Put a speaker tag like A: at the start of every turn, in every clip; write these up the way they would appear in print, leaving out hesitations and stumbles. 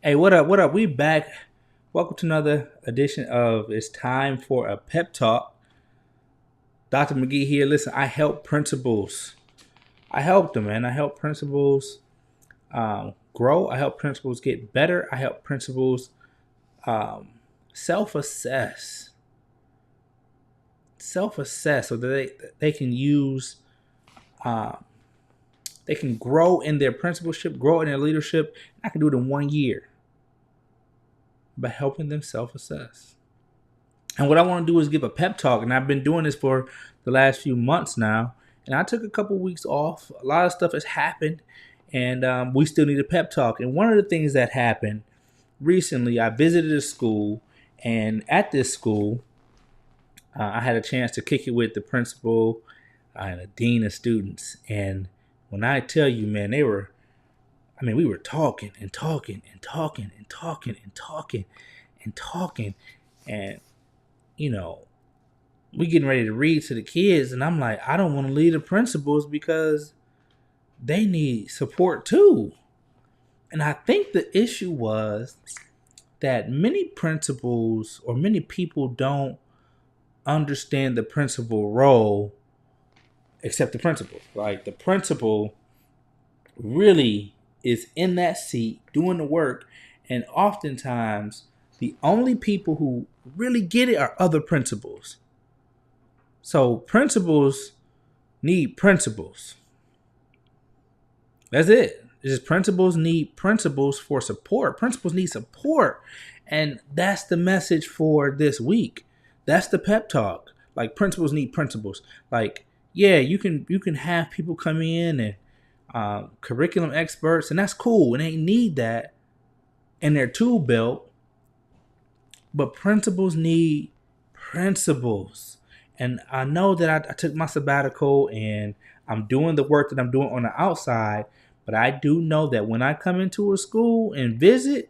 A: Hey, what up? What up? We back. Welcome to another edition of It's Time for a Pep Talk. Dr. McGee here. Listen, I help principals. I help them, man. I help principals grow. I help principals get better. I help principals um, self-assess, self-assess, so that they can use, uh, they can grow in their principalship, grow in their leadership. I can do it in 1 year by helping them self-assess. And what I want to do is give a pep talk. And I've been doing this for the last few months now. And I took a couple weeks off. A lot of stuff has happened. And we still need a pep talk. And one of the things that happened recently, I visited a school. And at this school, I had a chance to kick it with the principal and the dean of students. And when I tell you, man, we were talking and talking and talking and talking and talking and talking. And you know, we getting ready to read to the kids, and I'm like, I don't want to lead the principals because they need support too. And I think the issue was that many principals or many people don't understand the principal role except the principal. Like the principal really is in that seat doing the work, and oftentimes the only people who really get it are other principals. So principals need principals. That's it. It's just principals need principals for support. Principals need support. And that's the message for this week. That's the pep talk. Like principals need principals. Like, yeah, you can have people come in and curriculum experts, and that's cool. And they need that in their tool belt. But principals need principals. And I know that I took my sabbatical and I'm doing the work that I'm doing on the outside. But I do know that when I come into a school and visit,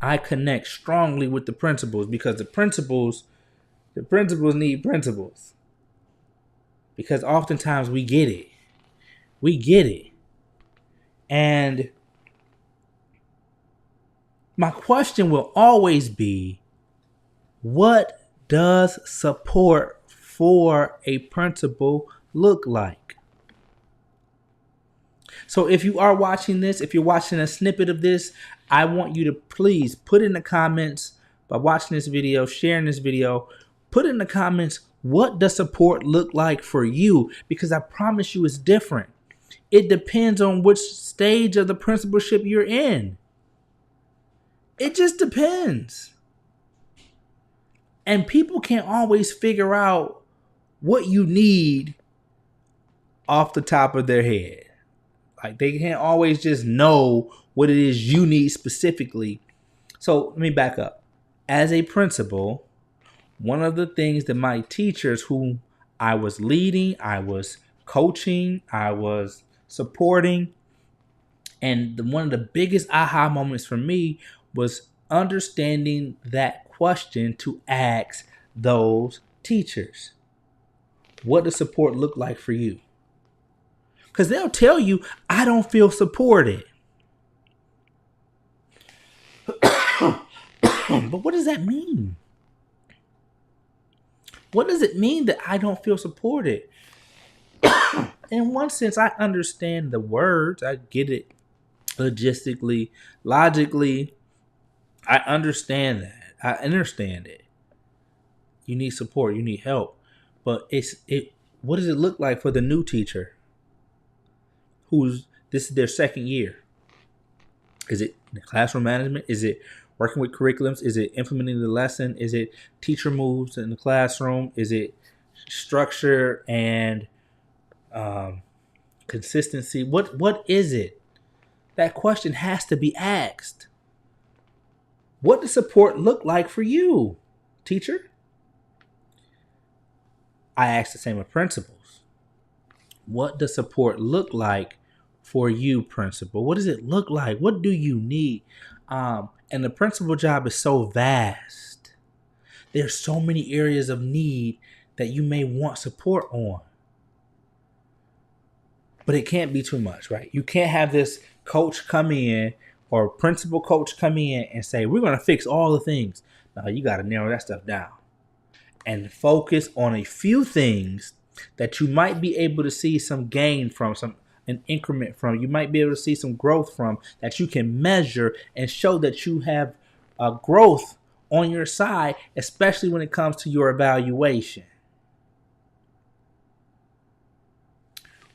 A: I connect strongly with the principals because the principals need principals. Because oftentimes we get it. We get it. And my question will always be, what does support for a principal look like? So if you are watching this, if you're watching a snippet of this, I want you to please put in the comments by watching this video, sharing this video, put in the comments, what does support look like for you? Because I promise you it's different. It depends on which stage of the principalship you're in. It just depends. And people can't always figure out what you need off the top of their head. Like they can't always just know what it is you need specifically. So let me back up. As a principal, one of the things that my teachers who I was leading, I was coaching, I was supporting, and one of the biggest aha moments for me was understanding that question to ask those teachers. What does support look like for you? Because they'll tell you, I don't feel supported. But what does that mean? What does it mean that I don't feel supported? In one sense, I understand the words. I get it logistically, logically. I understand that. I understand it. You need support. You need help. But what does it look like for the new teacher this is their second year? Is it classroom management? Is it working with curriculums? Is it implementing the lesson? Is it teacher moves in the classroom? Is it structure and consistency? What is it? That question has to be asked. What does support look like for you, teacher? I ask the same of principals. What does support look like for you, principal? What does it look like? What do you need? And the principal job is so vast. There's so many areas of need that you may want support on. But it can't be too much, right? You can't have this coach come in or principal coach come in and say, we're going to fix all the things. No, you got to narrow that stuff down and focus on a few things that you might be able to see some gain from, some an increment from. You might be able to see some growth from, that you can measure and show that you have a growth on your side, especially when it comes to your evaluation.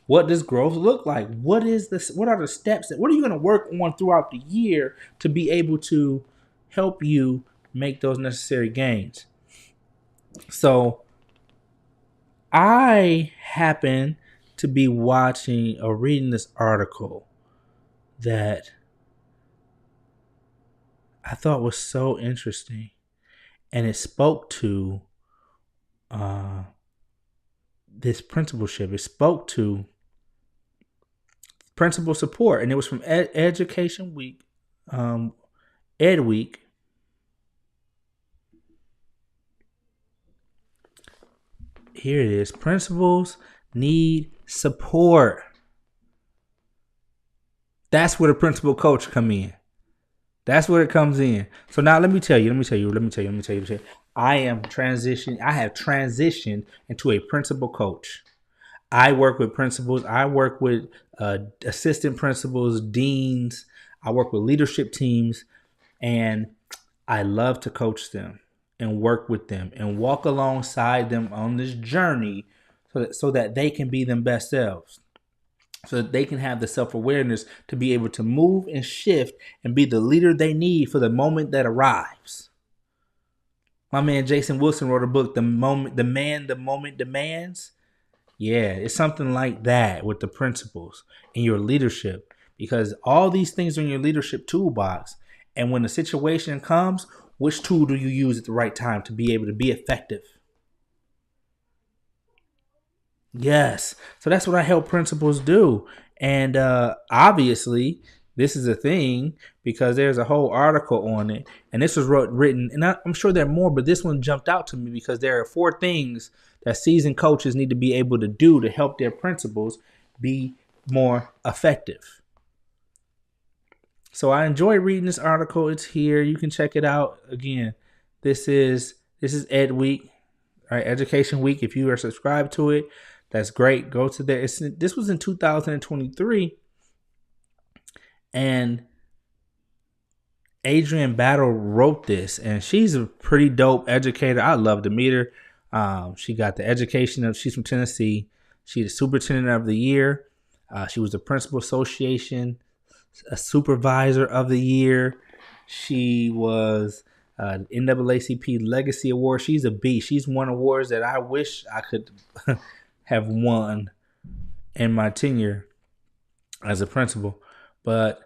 A: What does growth look like? What is this? What are the steps what are you going to work on throughout the year to be able to help you make those necessary gains? So I happen to be watching or reading this article that I thought was so interesting, and it spoke to uh, this principalship. It spoke to principal support, and it was from Education Week, Ed Week. Here it is. Principals need support. That's where the principal coach come in. That's where it comes in. So now let me tell you. I have transitioned into a principal coach. I work with principals. I work with assistant principals, deans. I work with leadership teams, and I love to coach them and work with them and walk alongside them on this journey so that they can be them best selves, so that they can have the self-awareness to be able to move and shift and be the leader they need for the moment that arrives. My man Jason Wilson wrote a book, The Moment Demands. Yeah, it's something like that with the principles in your leadership, because all these things are in your leadership toolbox. And when the situation comes, which tool do you use at the right time to be able to be effective? Yes. So that's what I help principals do. And obviously, this is a thing because there's a whole article on it. And this was written, and I'm sure there are more, but this one jumped out to me because there are 4 things that seasoned coaches need to be able to do to help their principals be more effective. So I enjoy reading this article. It's here. You can check it out. Again, this is Ed Week, all right, Education Week. If you are subscribed to it, that's great. Go to there. This was in 2023, and Adrienne Battle wrote this, and she's a pretty dope educator. I love to meet her. She got the education of. She's from Tennessee. She's the superintendent of the year. She was the principal association, a supervisor of the year. She was NAACP Legacy Award. She's a beast. She's won awards that I wish I could have won in my tenure as a principal. But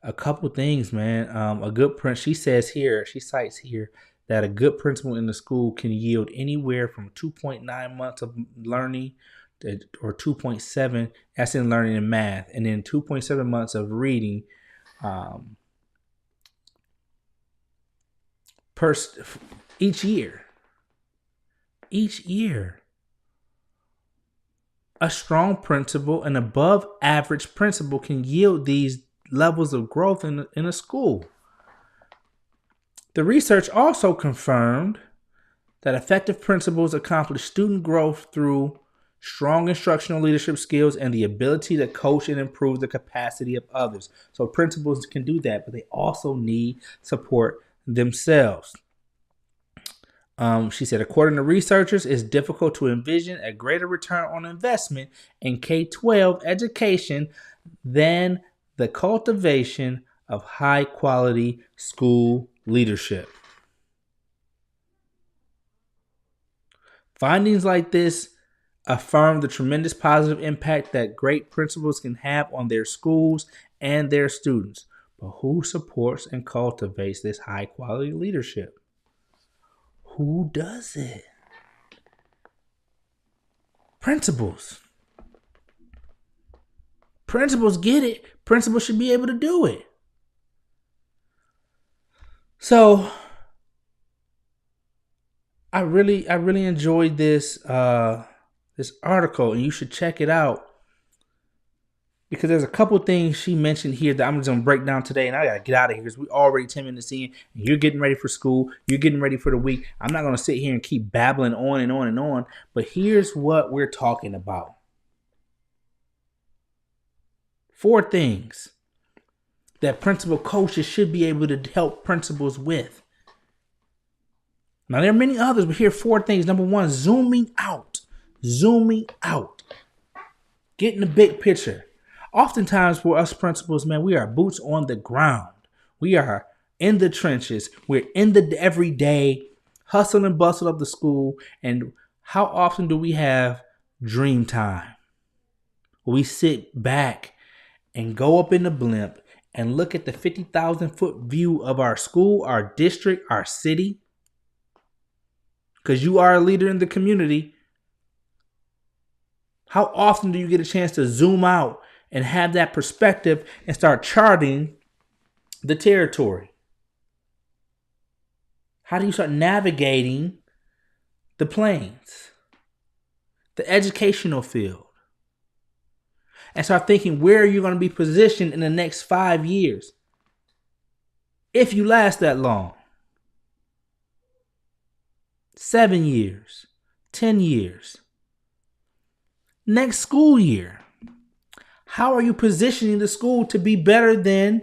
A: a couple things, man. A good she cites here that a good principal in the school can yield anywhere from 2.9 months of learning or 2.7, that's in learning and math, and then 2.7 months of reading each year. A strong principal, an above average principal, can yield these levels of growth in a school. The research also confirmed that effective principals accomplish student growth through strong instructional leadership skills and the ability to coach and improve the capacity of others. So principals can do that, but they also need support themselves. She said, according to researchers, it's difficult to envision a greater return on investment in K-12 education than the cultivation of high-quality school leadership. Findings like this affirm the tremendous positive impact that great principals can have on their schools and their students. But who supports and cultivates this high-quality leadership? Who does it? Principals. Principals get it. Principals should be able to do it. So I really enjoyed this this article, and you should check it out. because there's a couple things she mentioned here that I'm just gonna break down today, and I gotta get out of here because we already 10 minutes in, and you're getting ready for school, you're getting ready for the week. I'm not gonna sit here and keep babbling on and on and on, but here's what we're talking about. 4 things that principal coaches should be able to help principals with. Now, there are many others, but here are 4 things. Number 1, zooming out. Zooming out. Getting the big picture. Oftentimes for us principals, man, we are boots on the ground. We are in the trenches. We're in the everyday hustle and bustle of the school. And how often do we have dream time? We sit back and go up in the blimp and look at the 50,000 foot view of our school, our district, our city. Because you are a leader in the community. How often do you get a chance to zoom out and have that perspective and start charting the territory? How do you start navigating the planes, the educational field, and start thinking, where are you going to be positioned in the next 5 years? If you last that long. 7 years, 10 years. Next school year, how are you positioning the school to be better than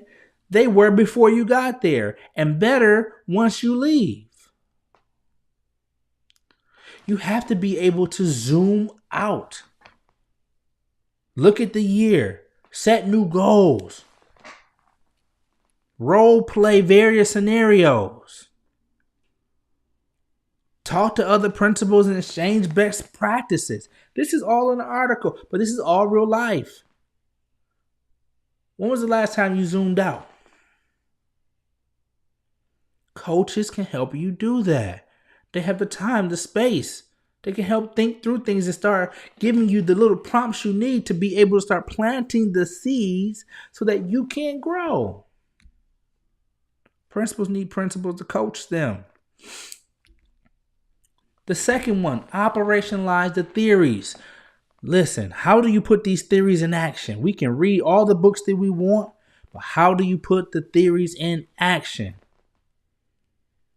A: they were before you got there and better once you leave? You have to be able to zoom out. Look at the year, set new goals, role play various scenarios. Talk to other principals and exchange best practices. This is all in the article, but this is all real life. When was the last time you zoomed out? Coaches can help you do that. They have the time, the space. They can help think through things and start giving you the little prompts you need to be able to start planting the seeds so that you can grow. Principals need principals to coach them. The second one, operationalize the theories. Listen, how do you put these theories in action? We can read all the books that we want, but how do you put the theories in action?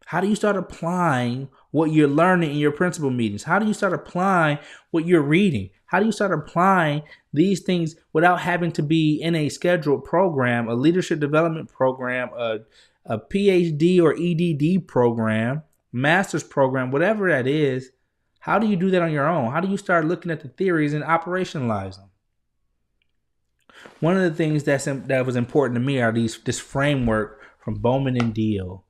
A: How do you start applying what you're learning in your principal meetings? How do you start applying what you're reading? How do you start applying these things without having to be in a scheduled program, a leadership development program, a PhD or EDD program, master's program, whatever that is? How do you do that on your own? How do you start looking at the theories and operationalize them? One of the things that was important to me are this framework from Bowman and Deal.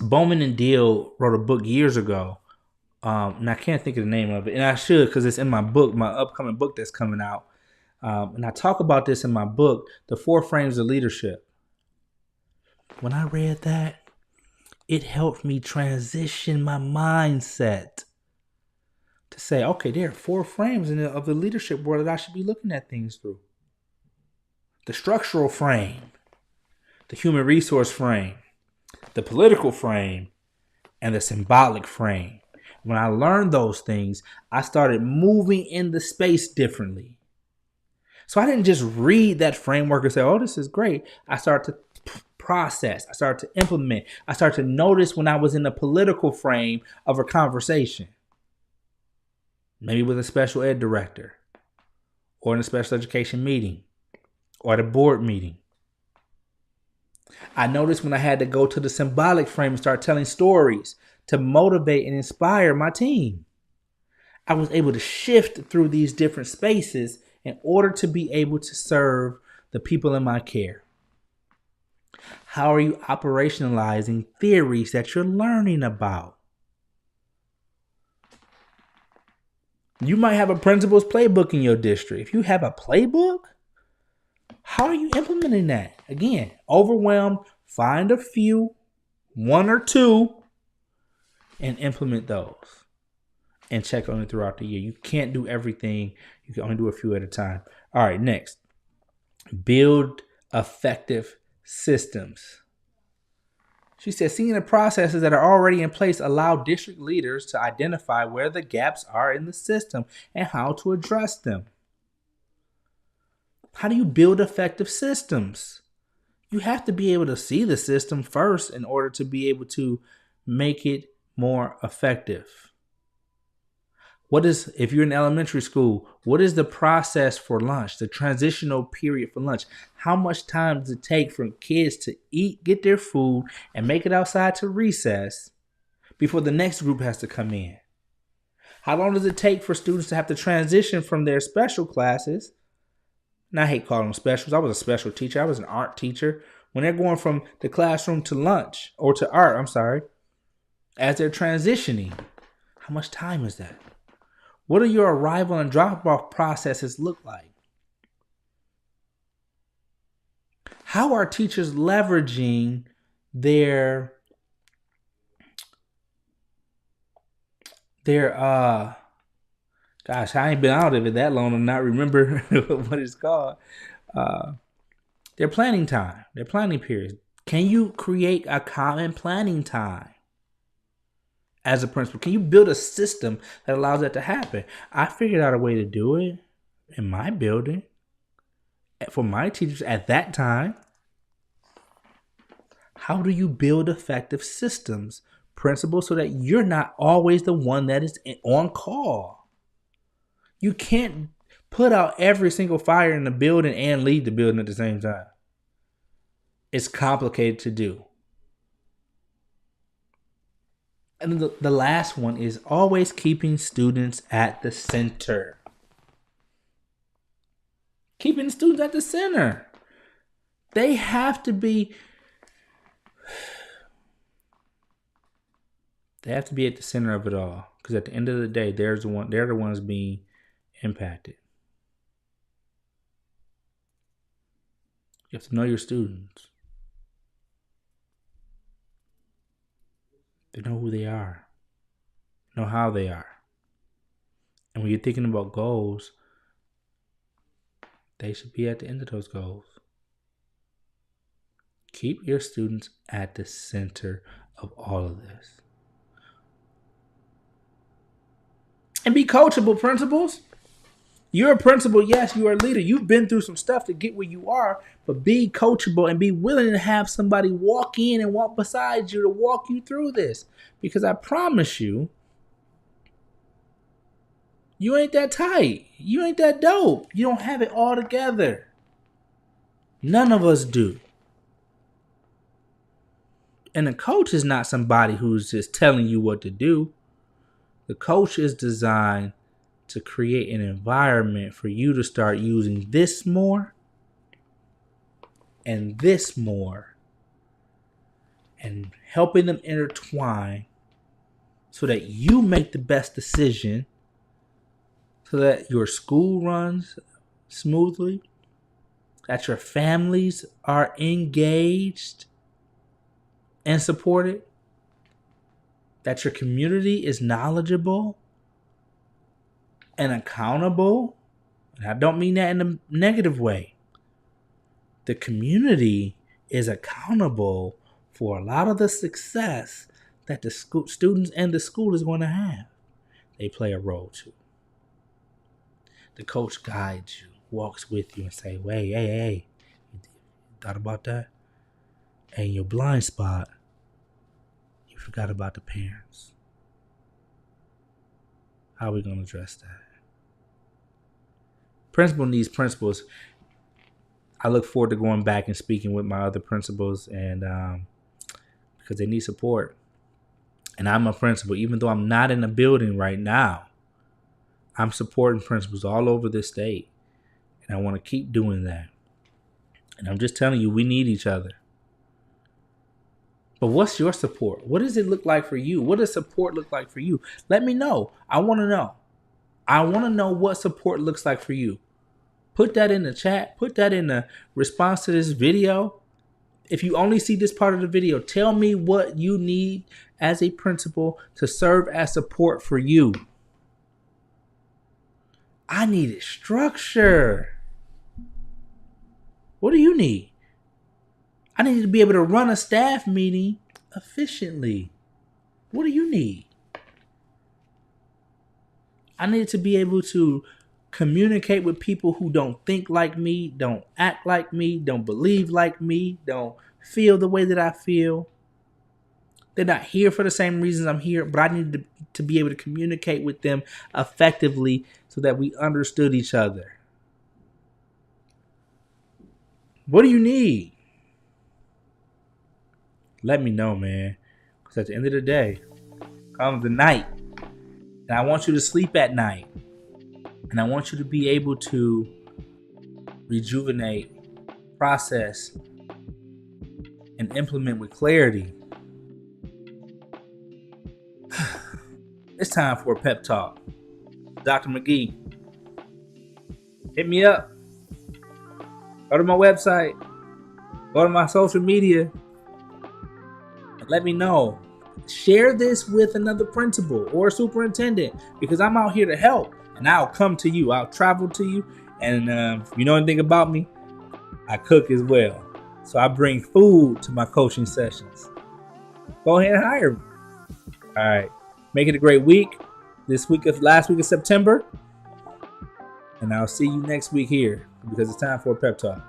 A: Bowman and Deal wrote a book years ago, and I can't think of the name of it, and I should because it's in my book, my upcoming book that's coming out. And I talk about this in my book, The 4 Frames of Leadership. When I read that, it helped me transition my mindset to say, okay, there are 4 frames of the leadership world that I should be looking at things through. The structural frame, the human resource frame, the political frame, and the symbolic frame. When I learned those things, I started moving in the space differently. So I didn't just read that framework and say, oh, this is great. I started to process. I started to implement. I started to notice when I was in the political frame of a conversation, maybe with a special ed director or in a special education meeting or at a board meeting. I noticed when I had to go to the symbolic frame and start telling stories to motivate and inspire my team. I was able to shift through these different spaces in order to be able to serve the people in my care. How are you operationalizing theories that you're learning about? You might have a principal's playbook in your district. If you have a playbook, how are you implementing that? Again, overwhelmed, find a few, 1 or 2, and implement those. And check on it throughout the year. You can't do everything. You can only do a few at a time. All right, next. Build effective systems. She says, seeing the processes that are already in place allow district leaders to identify where the gaps are in the system and how to address them. How do you build effective systems? You have to be able to see the system first in order to be able to make it more effective. If you're in elementary school, what is the process for lunch, the transitional period for lunch? How much time does it take for kids to eat, get their food, and make it outside to recess before the next group has to come in? How long does it take for students to have to transition from their special classes? And I hate calling them specials. I was a special teacher. I was an art teacher. When they're going from the classroom to lunch, or to art, as they're transitioning, how much time is that? What do your arrival and drop-off processes look like? How are teachers leveraging their gosh, I ain't been out of it that long to not remember what it's called. Their planning time, their planning period. Can you create a common planning time as a principal? Can you build a system that allows that to happen? I figured out a way to do it in my building for my teachers at that time. How do you build effective systems, principals, so that you're not always the one that is on call? You can't put out every single fire in the building and lead the building at the same time. It's complicated to do. And the last one is always keeping students at the center. Keeping students at the center. They have to be at the center of it all. Because at the end of the day, they're the ones being impacted. You have to know your students. They know who they are. Know how they are. And when you're thinking about goals, they should be at the end of those goals. Keep your students at the center of all of this. And be coachable, principals. You're a principal, yes, you are a leader. You've been through some stuff to get where you are, but be coachable and be willing to have somebody walk in and walk beside you to walk you through this. Because I promise you, you ain't that tight. You ain't that dope. You don't have it all together. None of us do. And a coach is not somebody who's just telling you what to do. The coach is designed to create an environment for you to start using this more and this more and helping them intertwine so that you make the best decision, so that your school runs smoothly, that your families are engaged and supported, that your community is knowledgeable and accountable. And I don't mean that in a negative way. The community is accountable for a lot of the success that the students and the school is going to have. They play a role too. The coach guides you, walks with you and say, hey, you thought about that? And your blind spot, you forgot about the parents. How are we going to address that? Principal needs principals. I look forward to going back and speaking with my other principals, and because they need support. And I'm a principal, even though I'm not in the building right now. I'm supporting principals all over this state, and I want to keep doing that. And I'm just telling you, we need each other. But what's your support? What does it look like for you? What does support look like for you? Let me know. I want to know. I want to know what support looks like for you. Put that in the chat. Put that in the response to this video. If you only see this part of the video, tell me what you need as a principal to serve as support for you. I needed structure. What do you need? I need to be able to run a staff meeting efficiently. What do you need? I need to be able to communicate with people who don't think like me, don't act like me, don't believe like me, don't feel the way that I feel. They're not here for the same reasons I'm here, but I need to be able to communicate with them effectively so that we understood each other. What do you need? Let me know, man. Because at the end of the day, comes the night. And I want you to sleep at night. And I want you to be able to rejuvenate, process, and implement with clarity. It's time for a pep talk. Dr. McGee, hit me up. Go to my website. Go to my social media. And let me know. Share this with another principal or superintendent because I'm out here to help. And I'll come to you. I'll travel to you. And if you know anything about me, I cook as well. So I bring food to my coaching sessions. Go ahead and hire me. All right. Make it a great week. Last week of September. And I'll see you next week here because it's time for a pep talk.